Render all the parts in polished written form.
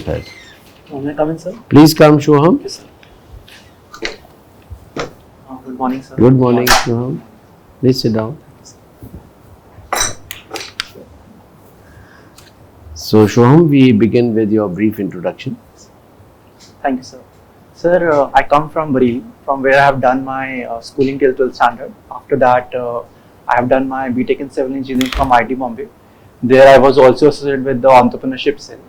ahead. May I come in, sir? Please come, Shoham. Yes, sir. Good morning, sir. Good morning, Shoham. Please sit down. So, Shoham, we begin with your brief introduction. Thank you, sir. Sir, I come from Bareilly, from where I have done my schooling till 12th standard. After that, I have done my BTech in Civil Engineering from IT Bombay. There, I was also associated with the entrepreneurship cell.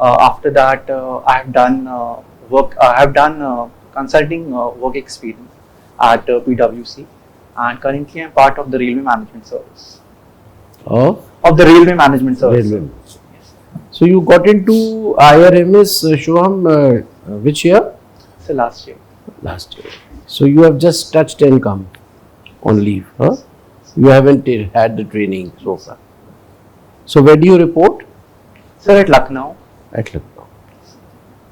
After that, I have done work. I have done consulting work experience at PwC, and currently I'm part of the Railway Management Service. Of the Railway Management Service. Railway. So, you got into IRMS, Shoham, which year? So last year. Last year. So, you have just touched and come on leave, huh? You haven't had the training so far. So, where do you report? Sir, at Lucknow. At Lucknow.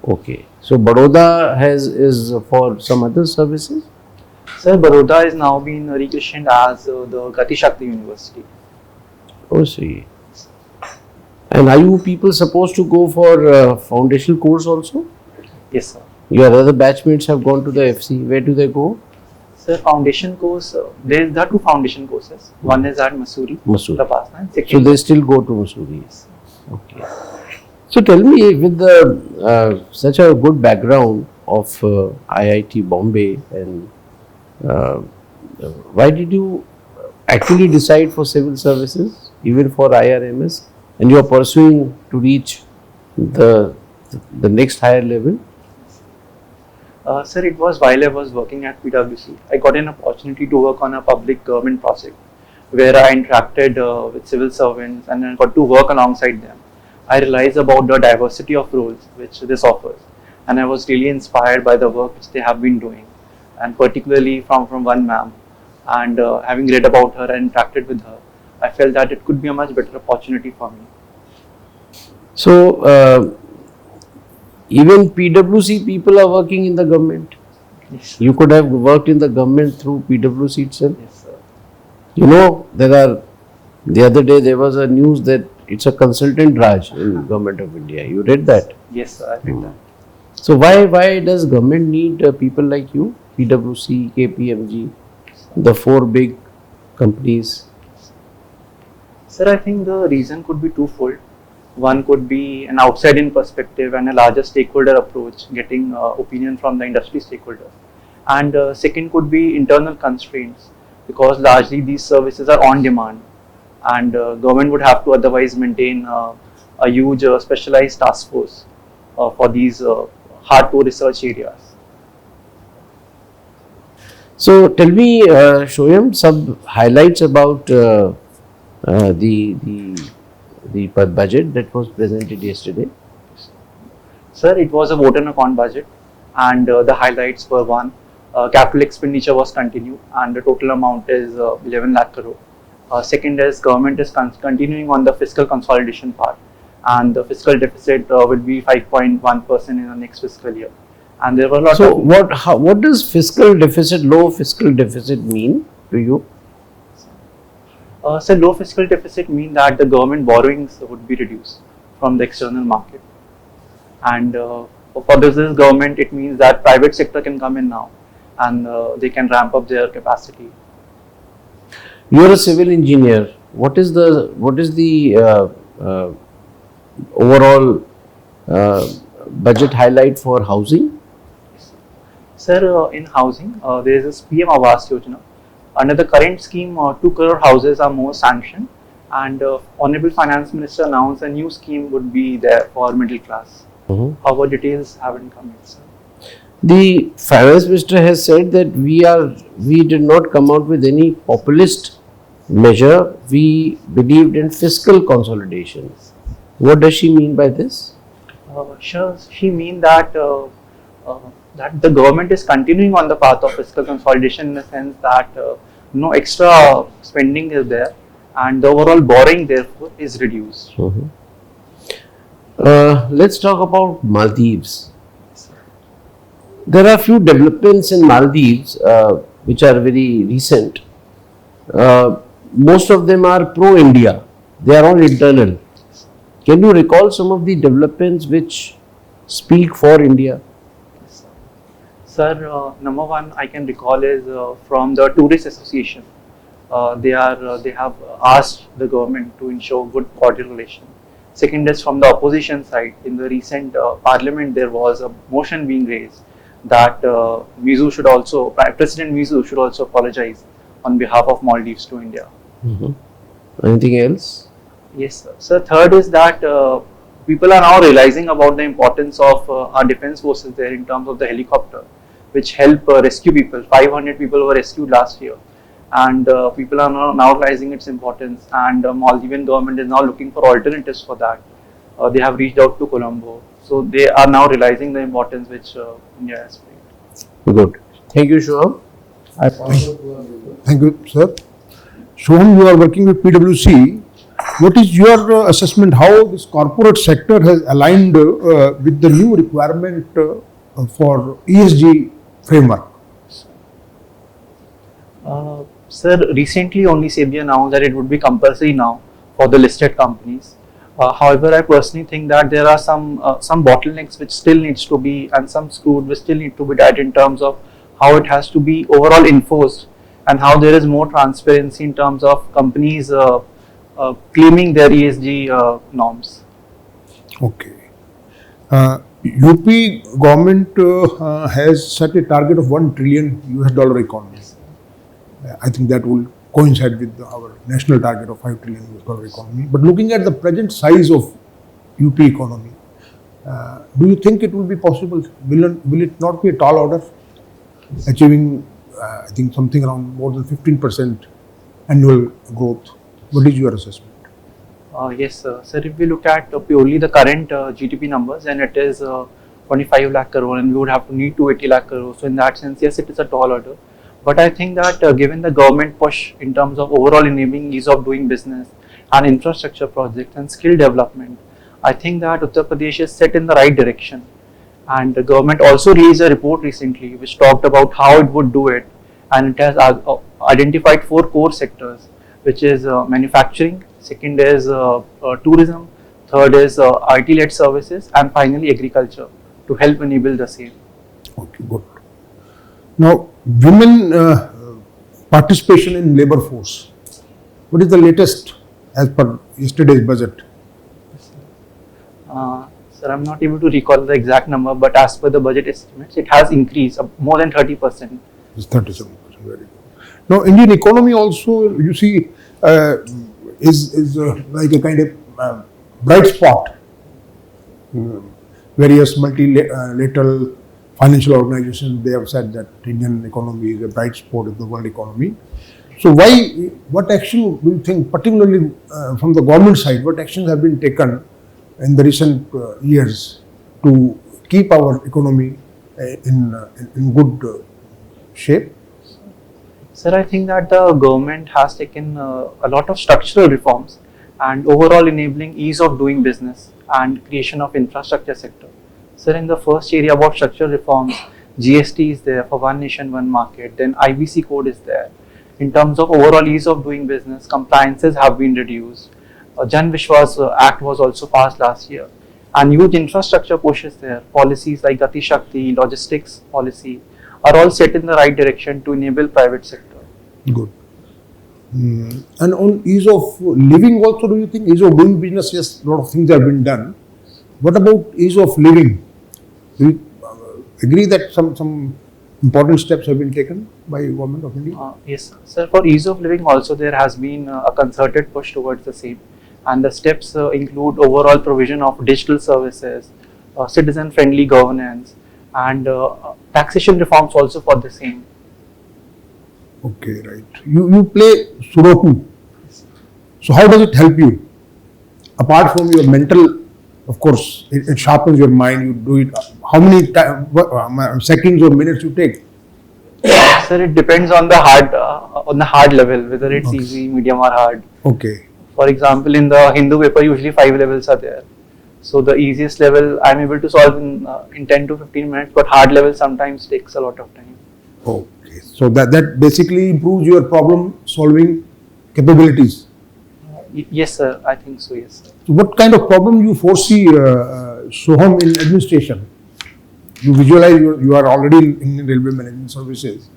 Okay. So, Baroda is for some other services? Sir, Baroda is now being rechristened as the Gati Shakti University. Oh, see. And are you people supposed to go for foundational course also? Yes, sir. Your other batchmates have gone to the FC. Where do they go? Sir, foundation course, there are two foundation courses. One is at Mussoorie. Mussoorie. Second, so they still go to Mussoorie. Yes. Okay. So tell me, with the such a good background of IIT Bombay, and why did you actually decide for civil services, even for IRMS, and you are pursuing to reach the next higher level? Sir, it was while I was working at PwC. I got an opportunity to work on a public government project where I interacted with civil servants and I got to work alongside them. I realized about the diversity of roles which this offers, and I was really inspired by the work which they have been doing, and particularly from one ma'am. And having read about her and interacted with her, I felt that it could be a much better opportunity for me. So, even PwC people are working in the government. Yes. You could have worked in the government through PwC itself. Yes, sir. You know, the other day there was a news that it's a consultant Raj in Government of India. You read that? Yes, sir, I read that. So why does government need people like you? PwC, KPMG, the four big companies. Sir, I think the reason could be twofold. One could be an outside-in perspective and a larger stakeholder approach, getting opinion from the industry stakeholders. And second could be internal constraints, because largely these services are on demand, and government would have to otherwise maintain a huge specialized task force for these hard-to research areas. So tell me, Shoham, some highlights about the budget that was presented yesterday. Sir, it was a vote on account budget, and the highlights were: one, capital expenditure was continued, and the total amount is 11 lakh crore. Second is government is continuing on the fiscal consolidation part, and the fiscal deficit will be 5.1% in the next fiscal year. And there were a lot so of... what does fiscal deficit, low fiscal deficit mean to you? So low fiscal deficit mean that the government borrowings would be reduced from the external market, and for this government it means that private sector can come in now, and they can ramp up their capacity. You are a civil engineer. What is the overall budget highlight for housing? Sir, in housing, there is this PM Awas Yojana. Under the current scheme, 2 crore houses are more sanctioned, and Honorable Finance Minister announced a new scheme would be there for middle class. However, details haven't come yet, sir. The Finance Minister has said that we did not come out with any populist measure. We believed in fiscal consolidation. What does she mean by this? She means that that the government is continuing on the path of fiscal consolidation, in the sense that no extra spending is there, and the overall borrowing therefore is reduced. Let's talk about Maldives. There are few developments in Maldives which are very recent. Most of them are pro-India. They are all internal. Can you recall some of the developments which speak for India? Sir, number one I can recall is from the Tourist Association. They have asked the government to ensure good cordial relation. Second is from the opposition side. In the recent parliament, there was a motion being raised that President Mizu should also apologize on behalf of Maldives to India. Anything else? Yes, sir. So third is that people are now realizing about the importance of our defense forces there in terms of the helicopter, which help rescue people. 500 people were rescued last year, and people are now realizing its importance. And Maldivian government is now looking for alternatives for that. They have reached out to Colombo, so they are now realizing the importance which India has played. Good. Thank you, Shoham. Thank you, sir. Shoham, you are working with PwC. What is your assessment how this corporate sector has aligned with the new requirement for ESG framework? Sir, recently only SEBI announced that it would be compulsory now for the listed companies. However, I personally think that there are some bottlenecks which still needs to be, and some screws which still need to be tied in terms of how it has to be overall enforced, and how there is more transparency in terms of companies claiming their ESG norms. Okay. UP government has set a target of $1 trillion US economy. I think that will coincide with our national target of $5 trillion US economy. But looking at the present size of UP economy, do you think it will be possible? Will it not be a tall order? Achieving, I think, something around more than 15% annual growth. What is your assessment? Yes, sir. Sir, if we look at purely the current GDP numbers, then it is 25 lakh crore, and we would have to need 280 lakh crore. So in that sense, yes, it is a tall order. But I think that given the government push in terms of overall enabling ease of doing business and infrastructure projects and skill development, I think that Uttar Pradesh is set in the right direction. And the government also released a report recently which talked about how it would do it, and it has identified 4 core sectors, which is manufacturing, second is tourism, third is IT-led services, and finally agriculture, to help enable the same. Okay, good. Now, women participation in labor force. What is the latest as per yesterday's budget? Sir, I'm not able to recall the exact number, but as per the budget estimates, it has increased more than 30%. It's 37%. Very good. Now, Indian economy also, you see, is like a kind of bright spot. Various multilateral financial organizations, they have said that Indian economy is a bright spot of the world economy. So what action do you think, particularly from the government side, what actions have been taken in the recent years to keep our economy in good shape? Sir, I think that the government has taken a lot of structural reforms and overall enabling ease of doing business and creation of infrastructure sector. Sir, in the first area about structural reforms, GST is there for one nation, one market, then IBC code is there. In terms of overall ease of doing business, compliances have been reduced. Jan Vishwas Act was also passed last year. And huge infrastructure push is there. Policies like Gati Shakti, logistics policy are all set in the right direction to enable private sector. Good. And on ease of living also, do you think ease of doing business, yes, a lot of things have been done. What about ease of living? Do you agree that some important steps have been taken by government of India? Yes, sir. For ease of living also there has been a concerted push towards the same. And the steps include overall provision of digital services, citizen-friendly governance, and taxation reforms also for the same. Okay, right. You play Sudoku. So how does it help you? Apart from your mental, of course, it sharpens your mind. You do it. How many seconds or minutes you take? Sir, it depends on the hard level, whether it's easy, medium, or hard. Okay. For example, in the Hindu paper, usually 5 levels are there. So the easiest level I'm able to solve in 10 to 15 minutes, but hard level sometimes takes a lot of time. Okay. So that basically improves your problem solving capabilities. Yes, sir. I think so. Yes, sir. So what kind of problem you foresee Shoham in administration, you visualize you are already in railway management services.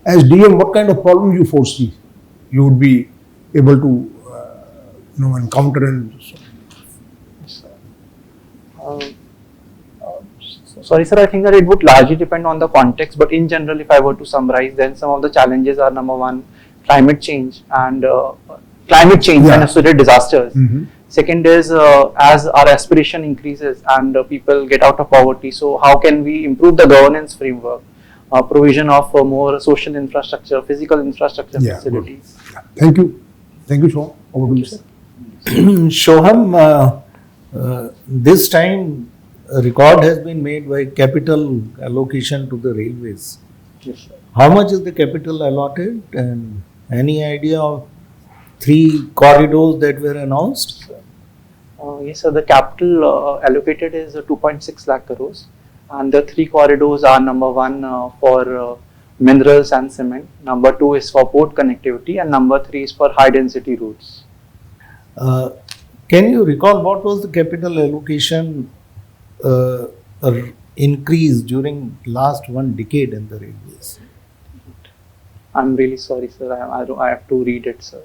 As DM, what kind of problems you foresee you would be able to encounter and so. Sorry, sir. I think that it would largely depend on the context, but in general, if I were to summarize, then some of the challenges are number one, climate change and Yeah. associated disasters. Mhm. Second is as our aspiration increases and people get out of poverty, so how can we improve the governance framework, provision of more social infrastructure, physical infrastructure Yeah, facilities. Thank you, Shoham. Over to you, sir. Shoham, this time a record has been made by capital allocation to the railways. Yes, sir. How much is the capital allotted, and any idea of 3 corridors that were announced? Yes, sir. The capital allocated is 2.6 lakh crores, and the 3 corridors are number one for minerals and cement, number 2 is for port connectivity, and number 3 is for high density routes. Can you recall what was the capital allocation increase during last 1 decade in the railways? I'm really sorry, sir. I have to read it, sir.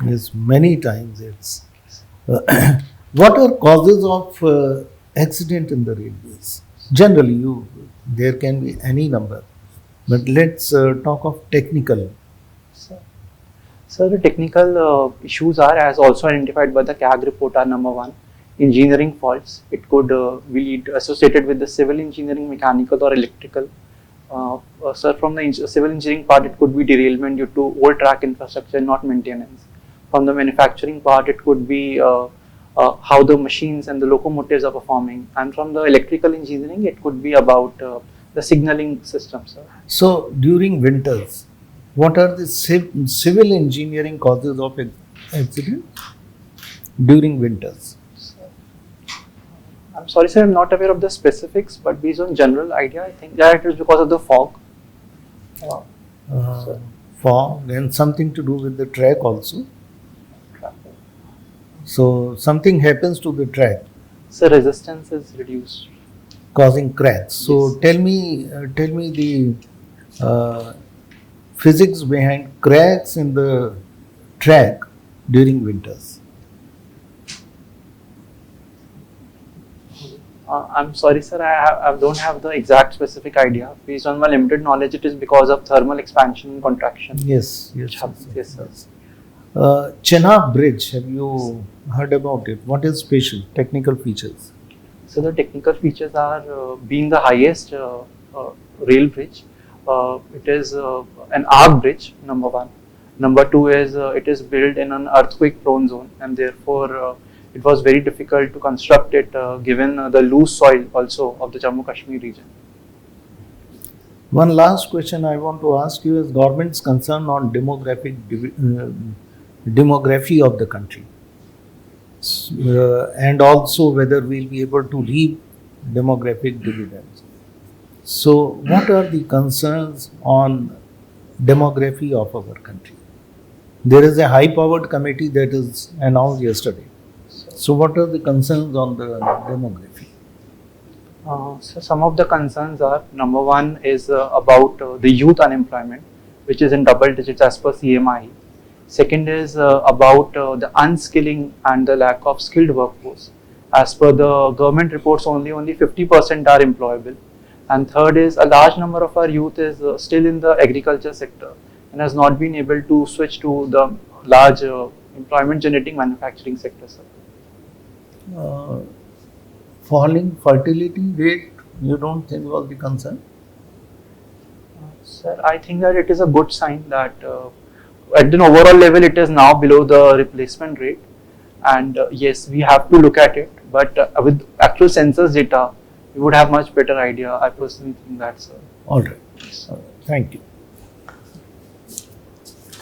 Yes, many times it's. What are causes of accident in the railways? Generally, there can be any number, but let's talk of technical. So the technical issues are, as also identified by the CAG report, are number one, engineering faults. It could be associated with the civil engineering, mechanical or electrical. Sir, from the civil engineering part, it could be derailment due to old track infrastructure, not maintenance. From the manufacturing part, it could be how the machines and the locomotives are performing. And from the electrical engineering, it could be about the signaling system, sir. So during winters, what are the civil engineering causes of accident during winters? I'm sorry, sir, I'm not aware of the specifics, but based on general idea, I think that it is because of the fog. Fog and something to do with the track also. So something happens to the track, So resistance is reduced. causing cracks. So Yes. tell me the physics behind cracks in the track during winters. I'm sorry, sir, I don't have the exact specific idea. Based on my limited knowledge, it is because of thermal expansion and contraction. Yes, Which yes, happens, yes, sir. Chenab Bridge, have you heard about it? What is special technical features? So the technical features are being the highest rail bridge. It is an arc bridge, number one. Number two is it is built in an earthquake prone zone, and therefore it was very difficult to construct it given the loose soil also of the Jammu Kashmir region. One last question I want to ask you is government's concern on demography of the country, and also whether we'll be able to reap demographic dividends. So, what are the concerns on demography of our country? There is a high-powered committee that is announced yesterday. So, what are the concerns on the demography? So some of the concerns are, number one is about the youth unemployment, which is in double digits as per CMI. Second is about the unskilling and the lack of skilled workforce. As per the government reports, only 50% are employable. And third is a large number of our youth is still in the agriculture sector and has not been able to switch to the large employment generating manufacturing sector, sir. Falling fertility rate, you don't think was the concern? Sir, I think that it is a good sign that at an overall level it is now below the replacement rate, and yes, we have to look at it, but with actual census data we would have much better idea. I personally think that, sir. All right. Thank you.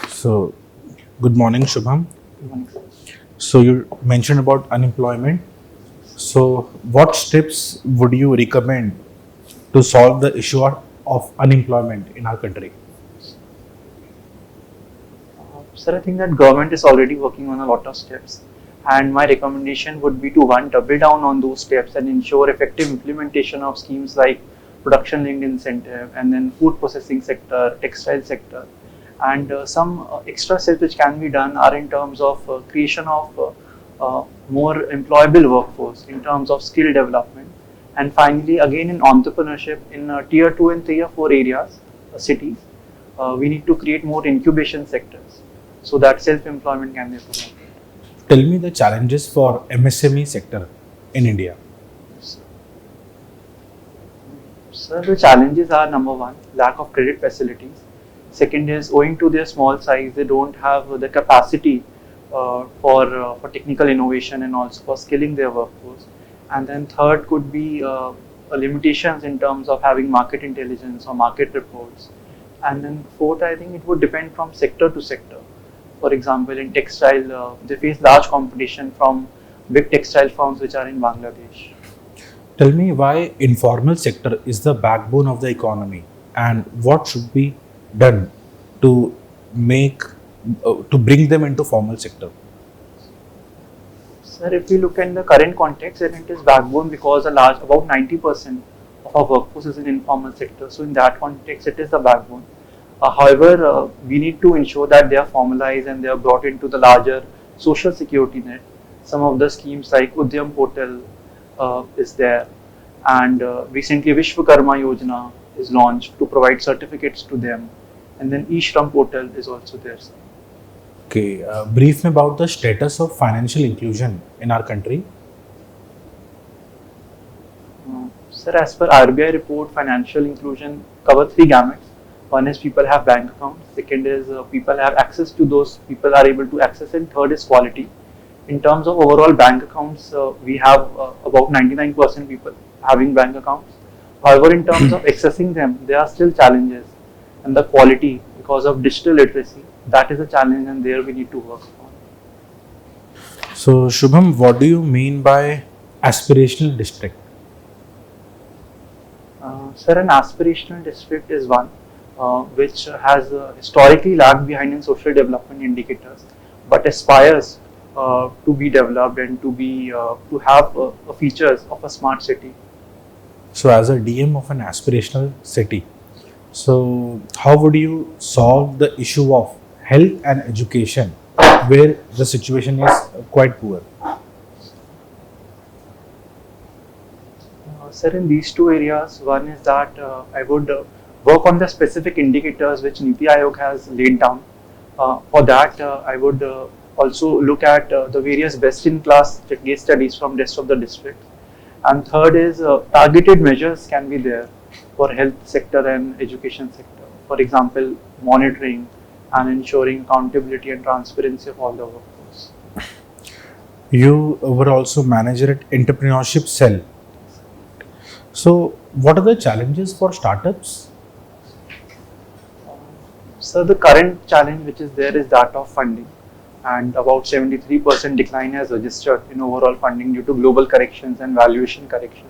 So, good morning, Shubham. Good morning, sir. So, you mentioned about unemployment. So, what steps would you recommend to solve the issue of unemployment in our country? Sir, I think that government is already working on a lot of steps. And my recommendation would be to one, double down on those steps and ensure effective implementation of schemes like production linked incentive and then food processing sector, textile sector. And some extra steps which can be done are in terms of creation of more employable workforce in terms of skill development. And finally, again in entrepreneurship in tier 2 and tier 4 areas, cities, we need to create more incubation sectors so that self-employment can be promoted. Tell me the challenges for MSME sector in India. So the challenges are number one, lack of credit facilities. Second is owing to their small size, they don't have the capacity for technical innovation and also for skilling their workforce. And then third could be limitations in terms of having market intelligence or market reports. And then fourth, I think it would depend from sector to sector. For example, in textile, they face large competition from big textile firms which are in Bangladesh. Tell me why informal sector is the backbone of the economy and what should be done to make to bring them into formal sector. Sir, if we look at the current context, then it is backbone because about 90% of our workforce is in informal sector. So in that context, it is the backbone. However, we need to ensure that they are formalized and they are brought into the larger social security net. Some of the schemes like Udyam Portal is there, and recently Vishwakarma Yojana is launched to provide certificates to them, and then eShram Portal is also there. Sir. Okay, brief me about the status of financial inclusion in our country. Sir, as per RBI report, financial inclusion covers three gamuts. One is people have bank accounts. Second is people have access to those people are able to access. And third is quality. In terms of overall bank accounts, we have about 99% people having bank accounts. However, in terms of accessing them, there are still challenges. And the quality, because of digital literacy, that is a challenge, and there we need to work on. So, Shubham, what do you mean by aspirational district? Sir, an aspirational district is one which has historically lagged behind in social development indicators, but aspires to be developed and to have features of a smart city. So, as a DM of an aspirational city, so how would you solve the issue of health and education where the situation is quite poor? Sir, in these two areas, one is that I would work on the specific indicators which Niti Aayog has laid down. For that, I would also look at the various best-in-class case studies from rest of the district. And third is targeted measures can be there for health sector and education sector. For example, monitoring and ensuring accountability and transparency of all the workforce. You were also manager at entrepreneurship cell. So, what are the challenges for startups? So the current challenge which is there is that of funding, and about 73% decline has registered in overall funding due to global corrections and valuation correction.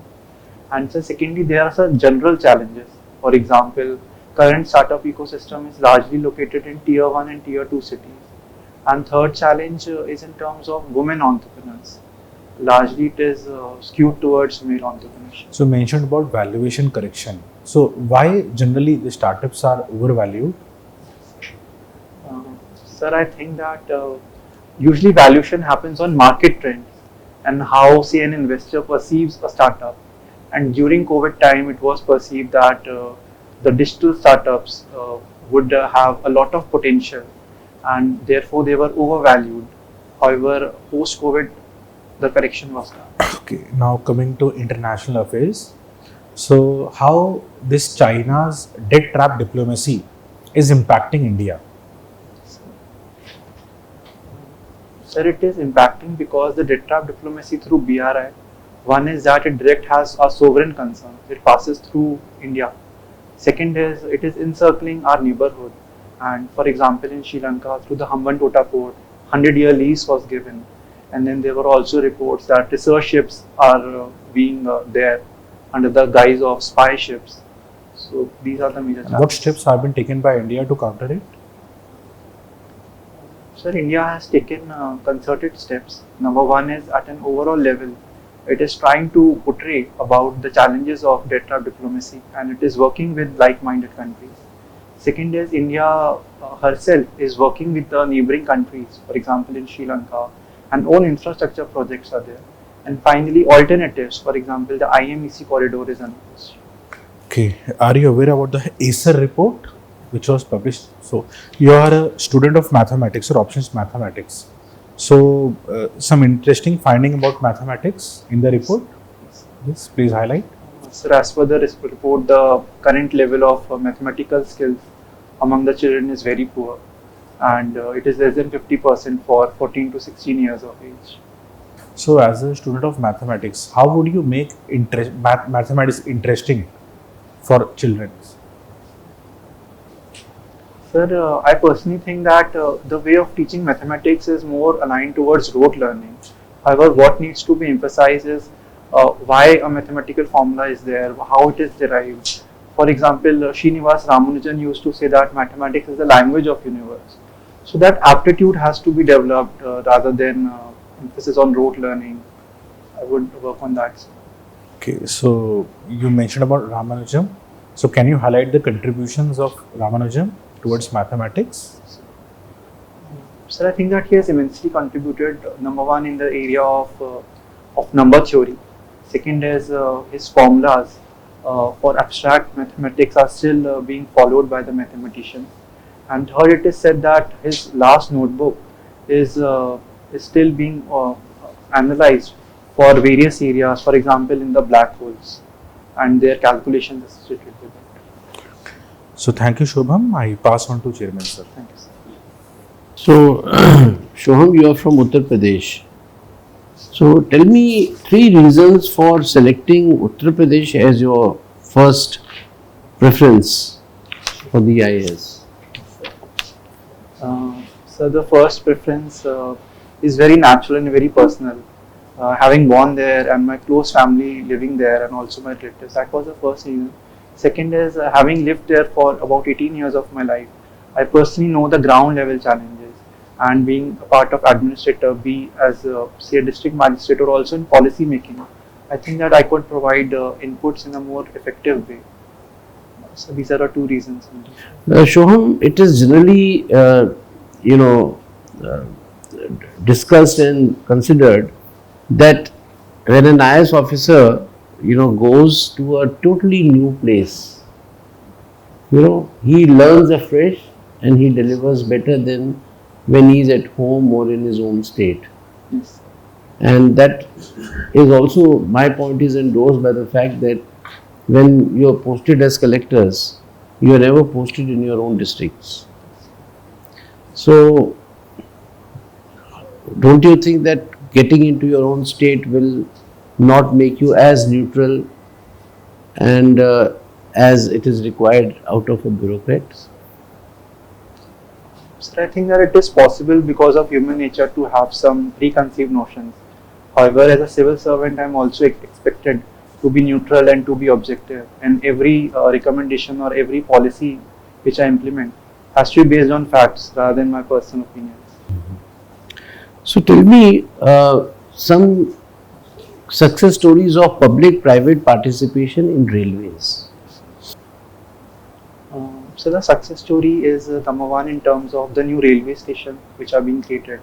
And so secondly, there are some general challenges. For example, current startup ecosystem is largely located in tier 1 and tier 2 cities. And third challenge is in terms of women entrepreneurs. Largely it is skewed towards male entrepreneurship. So, mentioned about valuation correction. So, why generally the startups are overvalued? Sir, I think that usually valuation happens on market trends and how, say, an investor perceives a startup. And during COVID time, it was perceived that the digital startups would have a lot of potential, and therefore they were overvalued. However, post-COVID, the correction was done. Okay, now coming to international affairs. So, how this China's debt trap diplomacy is impacting India? Sir, it is impacting because the debt trap diplomacy through BRI, one is that it direct has a sovereign concern. It passes through India. Second is it is encircling our neighborhood. And for example, in Sri Lanka, through the Hambantota port, 100-year lease was given. And then there were also reports that research ships are being there under the guise of spy ships. So these are the major challenges. What steps have been taken by India to counter it? Sir, India has taken concerted steps. Number one is at an overall level, it is trying to portray about the challenges of data diplomacy and it is working with like-minded countries. Second is India herself is working with the neighboring countries, for example in Sri Lanka, and own infrastructure projects are there. And finally, alternatives, for example, the IMEC corridor is announced. Okay, are you aware about the Acer report which was published? So, you are a student of mathematics or options mathematics. So, some interesting finding about mathematics in the report. Yes, please highlight. So, as per the report, the current level of mathematical skills among the children is very poor, and it is less than 50% for 14 to 16 years of age. So, as a student of mathematics, how would you make mathematics interesting for children? Sir, I personally think that the way of teaching mathematics is more aligned towards rote learning. However, what needs to be emphasized is why a mathematical formula is there, how it is derived. For example, Srinivas Ramanujan used to say that mathematics is the language of universe. So that aptitude has to be developed rather than emphasis on rote learning. I would work on that. Okay, so you mentioned about Ramanujan. So, can you highlight the contributions of Ramanujan towards mathematics? Sir, I think that he has immensely contributed. Number one, in the area of number theory. Second is his formulas for abstract mathematics are still being followed by the mathematicians. And third, it is said that his last notebook is still being analyzed for various areas, for example, in the black holes and their calculations associated with it. So, thank you, Shobham. I pass on to Chairman, sir. Thank you, sir. So, Shoham, you are from Uttar Pradesh. So, tell me 3 reasons for selecting Uttar Pradesh as your first preference for the IAS. So, the first preference is very natural and very personal. Having born there and my close family living there and also my relatives, that was the first reason. Second is having lived there for about 18 years of my life, I personally know the ground level challenges, and being a part of administrator, be as say a district magistrate or also in policy making, I think that I could provide inputs in a more effective way. So these are the 2 reasons. Shoham, it is generally, discussed and considered that when an IAS officer, goes to a totally new place, he learns afresh and he delivers better than when he is at home or in his own state. Yes. And that is also, my point is endorsed by the fact that when you are posted as collectors, you are never posted in your own districts. So, don't you think that getting into your own state will not make you as neutral and as it is required out of a bureaucrat? So I think that it is possible because of human nature to have some preconceived notions. However, as a civil servant, I am also expected to be neutral and to be objective, and every recommendation or every policy which I implement has to be based on facts rather than my personal opinions. So tell me some success stories of public-private participation in railways. So the success story is number one in terms of the new railway station which are being created.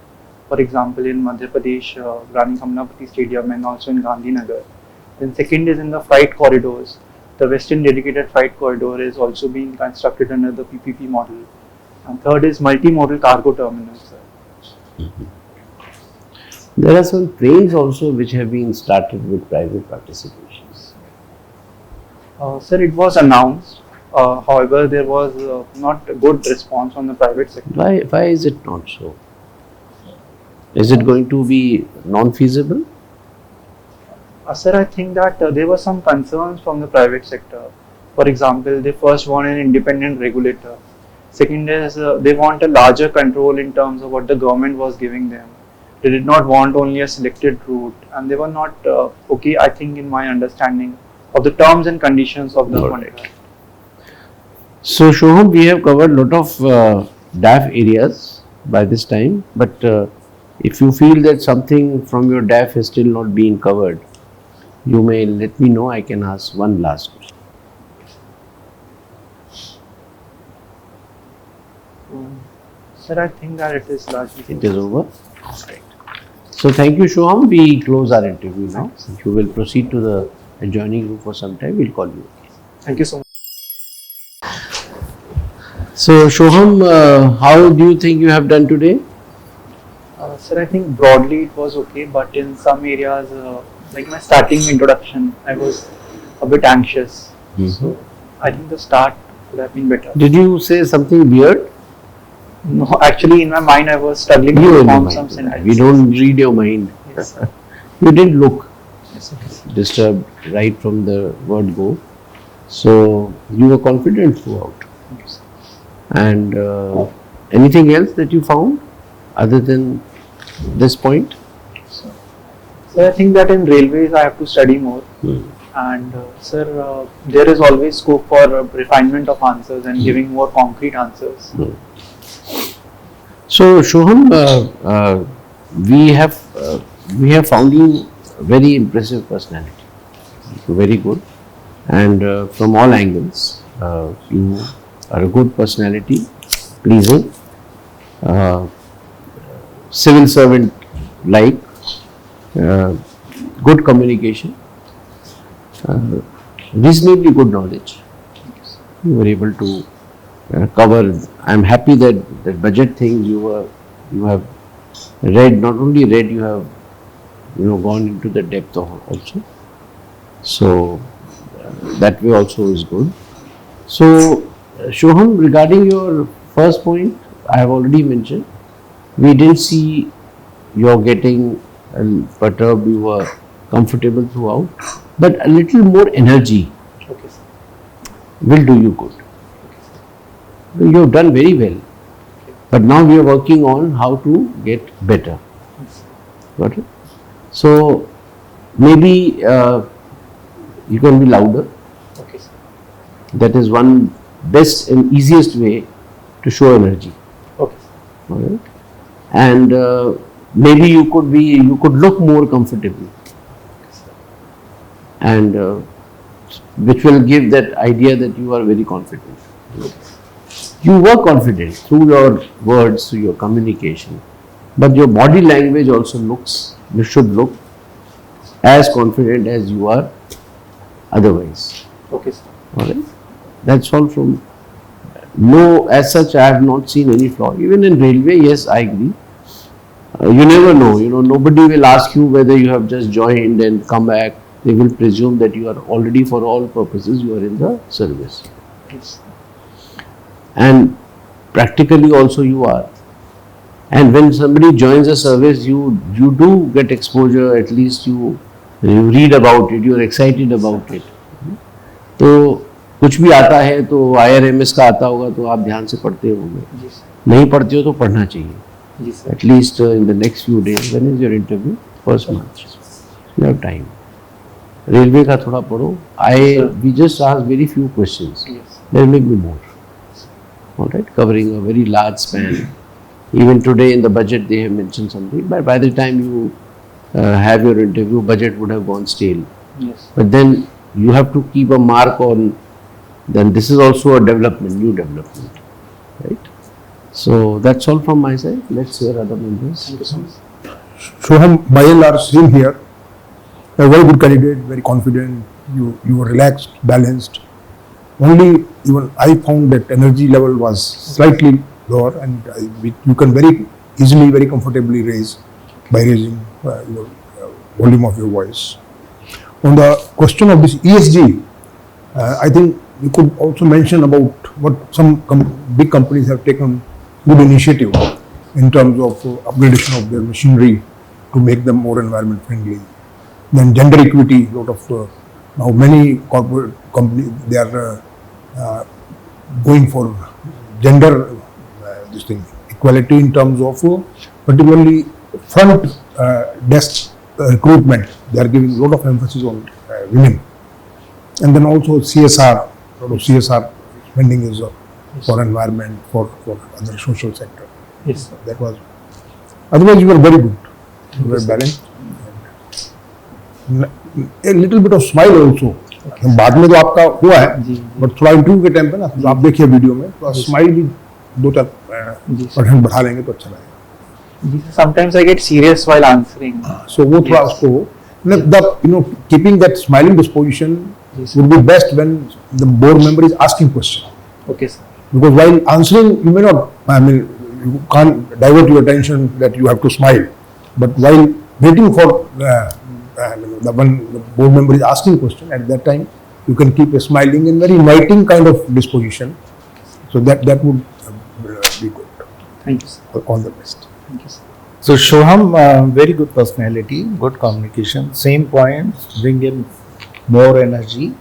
For example, in Madhya Pradesh, Rani Kamnapati Stadium, and also in Gandhinagar. Then second is in the freight corridors. The Western Dedicated Freight Corridor is also being constructed under the PPP model. And third is multimodal cargo terminals. There are some trains also which have been started with private participations. Sir, it was announced. However, there was not a good response from the private sector. Why is it not so? Is it going to be non-feasible? Sir, I think that there were some concerns from the private sector. For example, they first want an independent regulator. Second is they want a larger control in terms of what the government was giving them. They did not want only a selected route, and they were not okay, I think, in my understanding of the terms and conditions of the contract. So, Shoham, we have covered a lot of DAF areas. by this time. But if you feel that something from your DAF is still not being covered, you may let me know. I can ask one last question. Sir, I think that it is largely. It is over. Right. So thank you, Shoham. We close our interview now. If you will proceed to the adjoining room for some time, we'll call you again. Thank you so much. So Shoham, how do you think you have done today? Sir, I think broadly it was okay, but in some areas, like my starting introduction, I was a bit anxious. So I think the start could have been better. Did you say something weird? No, actually in my mind I was struggling You to in form mind. some sentences. We don't read your mind. Yes. You didn't look Yes, yes. disturbed right from the word go. So you were confident throughout. Thank you, sir. And anything else that you found other than this point? So I think that in railways I have to study more. And sir, there is always scope for refinement of answers and giving more concrete answers. So Shoham, we have found you very impressive personality. You're very good, and from all angles, you are a good personality, pleasing, civil servant like, good communication, reasonably good knowledge. You were able to cover. I'm happy that the budget thing you have read. Not only read, you have gone into the depth of also. So that way also is good. So Shoham, regarding your first point, I have already mentioned. We didn't see you're getting perturbed. You were comfortable throughout, but a little more energy Okay, sir. will do you good. You have done very well, but now we are working on how to get better. Got it? So maybe you can be louder. Okay, sir. That is one best and easiest way to show energy. Okay, sir. All right? And maybe you could look more comfortable, and which will give that idea that you are very confident. You were confident through your words, through your communication, but your body language also you should look as confident as you are otherwise. Okay, sir. All right? That's all from. No, as such, I have not seen any flaw. Even in railway, yes, I agree. You never know. Nobody will ask you whether you have just joined and come back. They will presume that you are already, for all purposes, you are in the service. Yes. And practically also you are. And when somebody joins a service, you do get exposure. At least you read about it. You are excited about it. तो कुछ भी आता है तो IRMS का आता होगा तो आप ध्यान से पढ़ते होंगे. जी सर. नहीं पढ़ते हो तो पढ़ना चाहिए. जी sir. At least in the next few days. When is your interview? First month. You have time. Railway का थोड़ा पढ़ो. We just asked very few questions. Yes. There may be more. All right, covering a very large span. Even today in the budget they have mentioned something, but by the time you have your interview, budget would have gone stale. Yes. But then you have to keep a mark on. Then this is also a development, new development, right? So that's all from my side. Let's hear other members. Thank you so much. Shoham, by and large, same here. A very good candidate, very confident. You were relaxed, balanced. Only even I found that energy level was slightly lower, and you can very easily, very comfortably raise by raising your volume of your voice. On the question of this ESG, I think you could also mention about what some big companies have taken good initiative in terms of upgradation of their machinery to make them more environment friendly. Then gender equity, lot of now many corporate companies, they are going for gender equality in terms of particularly front desk recruitment. They are giving a lot of emphasis on women. And then also CSR, lot of CSR spending is for environment, for other social sector. Yes. That was. Otherwise, you were very good. You were balanced. A little bit of smile also. बाद में तो आपका हुआ है, but थोड़ा interview के time पे ना, तो आप देखिए वीडियो में, तो स्माइल भी 2-4% बढ़ा लेंगे तो अच्छा लगेगा. Sometimes I get serious while answering. So वो थोड़ा उसको, keeping that smiling disposition would be best when the board member is asking question. Okay, sir. Because while answering, you may not, you can't divert your attention that you have to smile. But while waiting for the board member is asking question, at that time you can keep a smiling and very inviting kind of disposition. So that would be good. Thank you, sir. All the best. Thank you, sir. So Shoham, very good personality, good communication, same points, bring in more energy.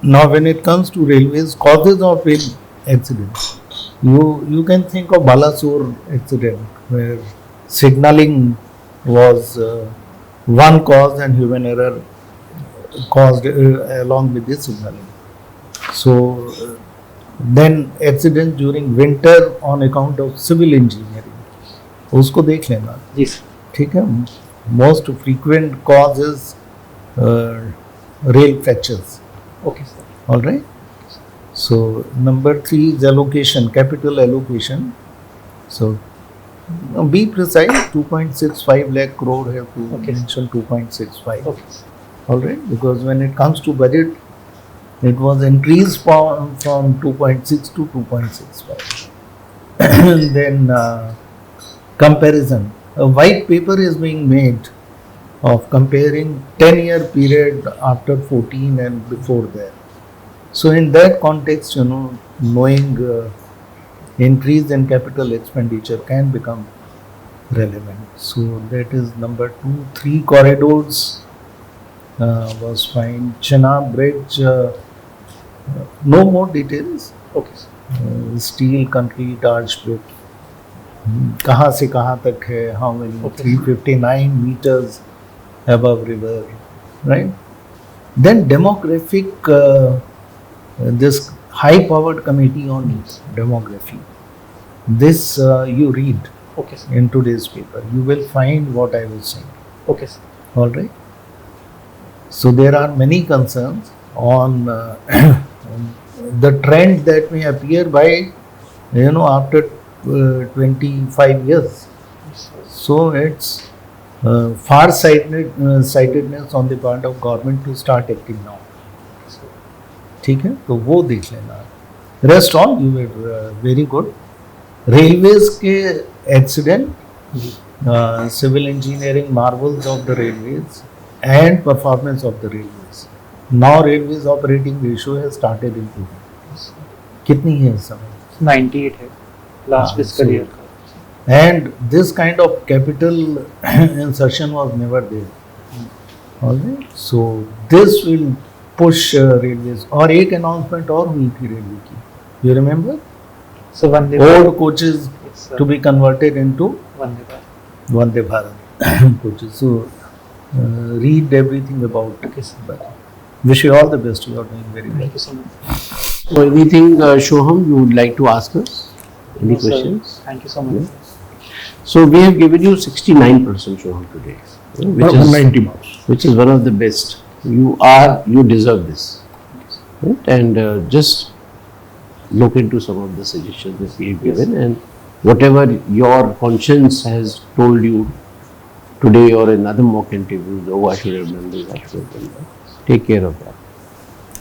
Now when it comes to railways, causes of rail accidents, you can think of Balasore accident where signaling was one cause and human error caused along with the signaling. So then accident during winter on account of civil engineering, उसको देख लेना. जी sir. ठीक है. Most frequent causes rail fractures. Okay, sir. All right. So number 3 is allocation, capital allocation. So be precise. 2.65 lakh crore have to mention 2.65. Okay. All right, because when it comes to budget, it was increased from 2.6 to 2.65. Then comparison. A white paper is being made of comparing 10-year period after 14 and before that. So in that context, knowing increase in capital expenditure can become relevant. So that is number 2. 3 corridors was fine. Chenab Bridge, no more details. Okay, sir. Steel, concrete, arch brick. कहाँ से कहाँ तक है? How many? 359 meters above river, right? Then demographic, this high-powered committee on demography. This you read Okay, sir. in today's paper. You will find what I was saying. Okay, sir. All right. So there are many concerns on the trend that may appear by, after 25 years. So it's far-sightedness on the part of government to start acting now. ठीक है, तो वो देख लेना. Rest all you were very good. Railways के accident, civil engineering marvels of the railways and performance of the railways. Now railways operating ratio has started improving. कितनी है इस समय? 98 है last fiscal year. And this kind of capital insertion was never there. Alright, so this will push railways. और एक announcement और हुई थी रेलवे की. You remember? So Vande Old coaches to be converted into Vande Bharat. Vande coaches. So read everything about it. Okay, sir. Wish you all the best. You are doing very well. Thank you so much. So anything, Shoham, you would like to ask us? Any No, sir. questions? Thank you so much. So we have given you 69%, Shoham, today, which is 90 marks. which is one of the best. You deserve this, right? And just look into some of the suggestions that we have given, and whatever your conscience has told you today or in other mock interviews, oh, I should have done this, I should have done that. Take care of that.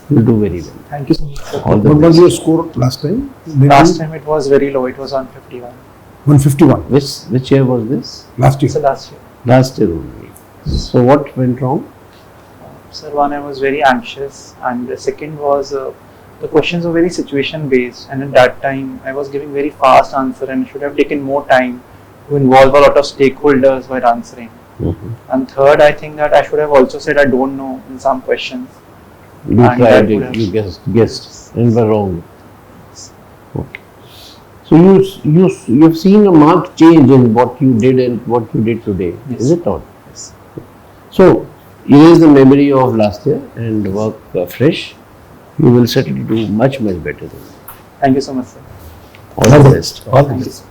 You'll do very well. Thank you so much, sir. All the What was best. your score last time? Last time it was very low. It was on 51. 151. Which year was this? Last year. So last year. Last year only. So what went wrong? Sir, one, I was very anxious, and the second was the questions were very situation based, and at that time I was giving very fast answer and should have taken more time to involve a lot of stakeholders while answering. And third, I think that I should have also said I don't know in some questions. You And tried that it, would have- you guessed and were wrong. Okay. So you've seen a marked change in what you did and what you did today, Yes. is it not? Yes. So erase the memory of last year and work fresh. You will certainly do much better than that. Thank you so much, sir. All the best. All the best.